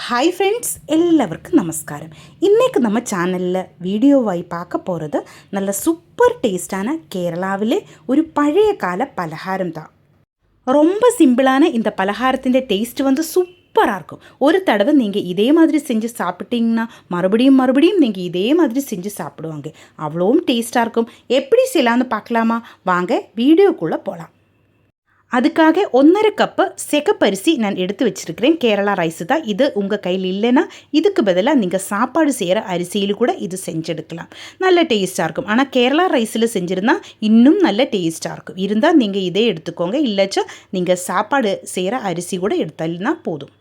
Hi friends, എല്ലാവർക്കും നമസ്കാരം. ഇന്നേക്ക് நம்ம சேனலில் வீடியோவாய் பார்க்க போகிறது நல்ல சூப்பர் டேஸ்டான கேரளாவிலே ஒரு பழைய கால பலகாரம் தான். ரொம்ப சிம்பிளான இந்த பலகாரத்தின் டேஸ்ட் சூப்பராக இருக்கும். ஒரு தடவை நீங்கள் இதே மாதிரி செஞ்சு சாப்பிட்டீங்கன்னா மறுபடியும் நீங்கள் இதே மாதிரி செஞ்சு சாப்பிடுவாங்க. அவ்வளோவும் டேஸ்ட்டாக இருக்கும். எப்படி செய்யலான்னு பார்க்கலாமா? வாங்க வீடியோக்குள்ளே போகலாம். அதுக்காக 1.5 கப்பு சிகப்பரிசி நான் எடுத்து வச்சுருக்கிறேன். கேரளா ரைஸ் தான் இது. உங்கள் கையில் இல்லைன்னா இதுக்கு பதிலாக நீங்கள் சாப்பாடு செய்கிற அரிசியில் கூட இது செஞ்செடுக்கலாம். நல்ல டேஸ்ட்டாக இருக்கும். ஆனால் கேரளா ரைஸில் செஞ்சுருந்தா இன்னும் நல்ல டேஸ்ட்டாக இருக்கும். இருந்தால் நீங்கள் இதே எடுத்துக்கோங்க. இல்லைச்சா நீங்கள் சாப்பாடு செய்கிற அரிசி கூட எடுத்தால்னா போதும்.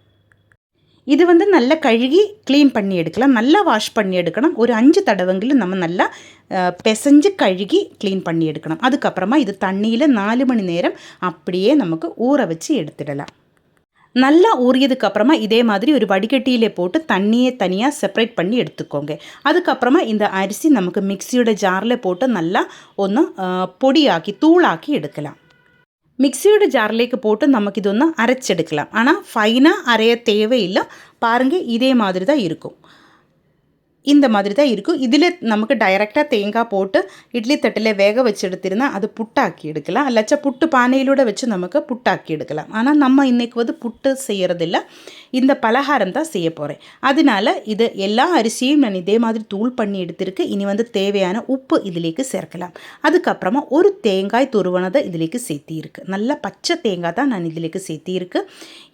இது நல்லா கழுகி க்ளீன் பண்ணி எடுக்கலாம். நல்லா வாஷ் பண்ணி எடுக்கணும். ஒரு 5 தடவைங்களும் நம்ம நல்லா பிசைஞ்சு கழுகி க்ளீன் பண்ணி எடுக்கணும். அதுக்கப்புறமா இது தண்ணியில் 4 மணி நேரம் அப்படியே நமக்கு ஊற வச்சு எடுத்துடலாம். நல்லா ஊறியதுக்கப்புறமா இதே மாதிரி ஒரு வடிகட்டியிலே போட்டு தண்ணியை தனியாக செப்பரேட் பண்ணி எடுத்துக்கோங்க. அதுக்கப்புறமா இந்த அரிசி நமக்கு மிக்சியோட ஜாரில் போட்டு நல்லா ஒன்று பொடியாக்கி தூளாக்கி எடுக்கலாம். மிக்சியோட ஜார்லேக்கு போட்டு நமக்கு இது ஒன்று அரைச்செடுக்கலாம். ஆனால் ஃபைனாக அரைய தேவையில்லை. பாருங்கள், இதே மாதிரி தான் இருக்கும். இந்த மாதிரி தான் இருக்கும். இதில் நமக்கு டைரெக்டாக தேங்காய் போட்டு இட்லி தட்டில் வேக வச்சு எடுத்திருந்தால் அது புட்டாக்கி எடுக்கலாம். இல்லாச்சா புட்டு பானையிலோட வச்சு நமக்கு புட்டாக்கி எடுக்கலாம். ஆனால் நம்ம இன்றைக்கி புட்டு செய்கிறதில்ல, இந்த பலகாரம் தான் செய்ய போகிறேன். அதனால் இது எல்லா அரிசியும் நான் இதே மாதிரி தூள் பண்ணி எடுத்திருக்கு. இனி தேவையான உப்பு இதிலேக்கு சேர்க்கலாம். அதுக்கப்புறமா ஒரு தேங்காய் துருவனதை இதிலேக்கு சேர்த்திருக்கு. நல்லா பச்சை தேங்காய் தான் நான் இதிலேக்கு சேர்த்திருக்கு.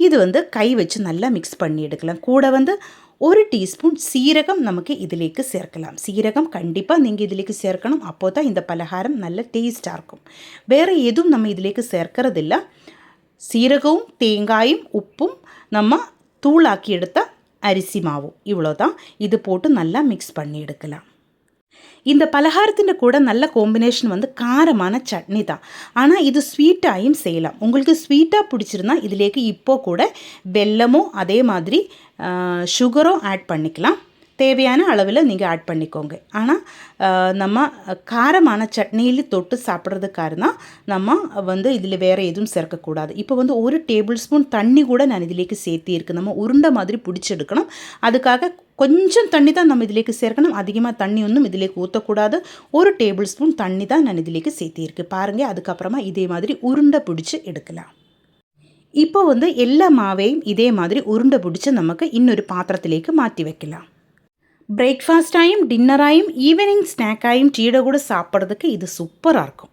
இது கை வச்சு நல்லா மிக்ஸ் பண்ணி எடுக்கலாம். கூட 1 டீஸ்பூன் சீரகம் நமக்கு இதிலேக்கு சேர்க்கலாம். சீரகம் கண்டிப்பாக நீங்கள் இதிலேக்கு சேர்க்கணும். அப்போ தான் இந்த பலகாரம் நல்ல டேஸ்ட்டாக இருக்கும். வேறு எதுவும் நம்ம இதிலேக்கு சேர்க்கறதில்ல. சீரகமும் தேங்காயும் உப்பும் நம்ம தூளாக்கி எடுத்த அரிசி மாவும் இவ்வளோ தான். இது போட்டு நல்லா மிக்ஸ் பண்ணி எடுக்கலாம். இந்த பலகாரத்தின் கூட நல்ல காம்பினேஷன் காரமான சட்னி தான். ஆனால் இது ஸ்வீட்டாயும் செய்யலாம். உங்களுக்கு ஸ்வீட்டாக பிடிச்சிருந்தா இதிலேக்கு இப்போ கூட வெல்லமோ அதே மாதிரி சுகரோ ஆட் பண்ணிக்கலாம். தேவையான அளவில் நீங்கள் ஆட் பண்ணிக்கோங்க. ஆனால் நம்ம காரமான சட்னியில் தொட்டு சாப்பிட்றதுக்காக தான் நம்ம இதில் வேறு எதுவும் சேர்க்கக்கூடாது. இப்போ 1 டேபிள் ஸ்பூன் தண்ணி கூட நான் இதிலேக்கு சேர்த்திருக்கு. நம்ம உருண்டை மாதிரி பிடிச்செடுக்கணும். அதுக்காக கொஞ்சம் தண்ணி தான் நம்ம இதிலேக்கு சேர்க்கணும். அதிகமாக தண்ணி ஒன்றும் இதிலேக்கு ஊற்றக்கூடாது. 1 டேபிள் ஸ்பூன் தண்ணி தான் நான் இதிலேக்கு சேர்த்திருக்கு. பாருங்கள், அதுக்கப்புறமா இதே மாதிரி உருண்டை பிடிச்சி எடுக்கலாம். இப்போ எல்லா மாவையும் இதே மாதிரி உருண்டை பிடிச்சி நமக்கு இன்னொரு பாத்திரத்திலேக்கு மாற்றி வைக்கலாம். பிரேக்ஃபாஸ்டாயும் டின்னராயும் ஈவினிங் ஸ்நாக்காயும் டீயோட கூட சாப்பிட்றதுக்கு இது சூப்பராக இருக்கும்.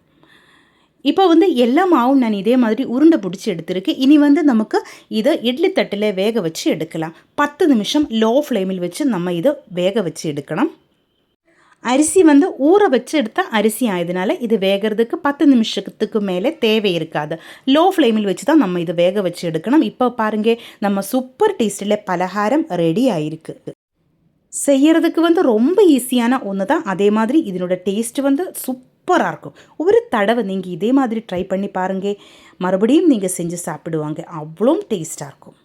இப்போ எல்லா மாவும் நான் இதே மாதிரி உருண்டை பிடிச்சி எடுத்திருக்கேன். இனி நமக்கு இதை இட்லி தட்டில் வேக வச்சு எடுக்கலாம். 10 நிமிஷம் லோ ஃப்ளேமில் வச்சு நம்ம இதை வேக வச்சு எடுக்கணும். அரிசி ஊற வச்சு எடுத்த அரிசி ஆயதுனால இது வேகிறதுக்கு 10 நிமிஷத்துக்கு மேலே தேவை இருக்காது. லோ ஃப்ளேமில் வச்சு தான் நம்ம இதை வேக வச்சு எடுக்கணும். இப்போ பாருங்கள், நம்ம சூப்பர் டேஸ்ட்டில் பலகாரம் ரெடி ஆகிருக்கு. செய்கிறதுக்கு ரொம்ப ஈஸியான ஒன்று தான். அதே மாதிரி இதனோட டேஸ்ட் சூப்பராக இருக்கும். ஒரு தடவை நீங்கள் இதே மாதிரி ட்ரை பண்ணி பாருங்கள். மறுபடியும் நீங்கள் செஞ்சு சாப்பிடுவாங்க. அவ்வளோ டேஸ்ட்டாக இருக்கும்.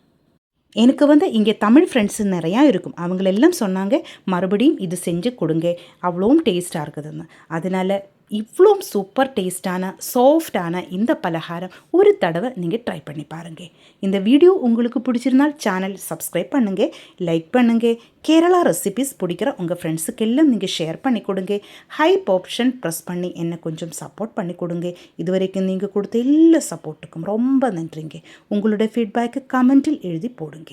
எனக்கு இங்கே தமிழ் ஃப்ரெண்ட்ஸு நிறையா இருக்கும். அவங்களெல்லாம் சொன்னாங்க மறுபடியும் இது செஞ்சு கொடுங்க, அவ்வளோ டேஸ்ட்டாக இருக்குதுன்னு. அதனால் இவ்வளோ சூப்பர் டேஸ்டான சாஃப்டான இந்த பலகாரம் ஒரு தடவை நீங்கள் ட்ரை பண்ணி பாருங்கள். இந்த வீடியோ உங்களுக்கு பிடிச்சிருந்தால் சேனல் சப்ஸ்கிரைப் பண்ணுங்கள், லைக் பண்ணுங்கள். கேரளா ரெசிபிஸ் பிடிக்கிற உங்கள் ஃப்ரெண்ட்ஸுக்கு எல்லாம் நீங்கள் ஷேர் பண்ணி கொடுங்க. ஹைப் ஆப்ஷன் ப்ரெஸ் பண்ணி என்னை கொஞ்சம் சப்போர்ட் பண்ணி கொடுங்க. இதுவரைக்கும் நீங்கள் கொடுத்த எல்லா சப்போர்ட்டுக்கும் ரொம்ப நன்றிங்க. உங்களோட ஃபீட்பேக்கு கமெண்ட்டில் எழுதி போடுங்க.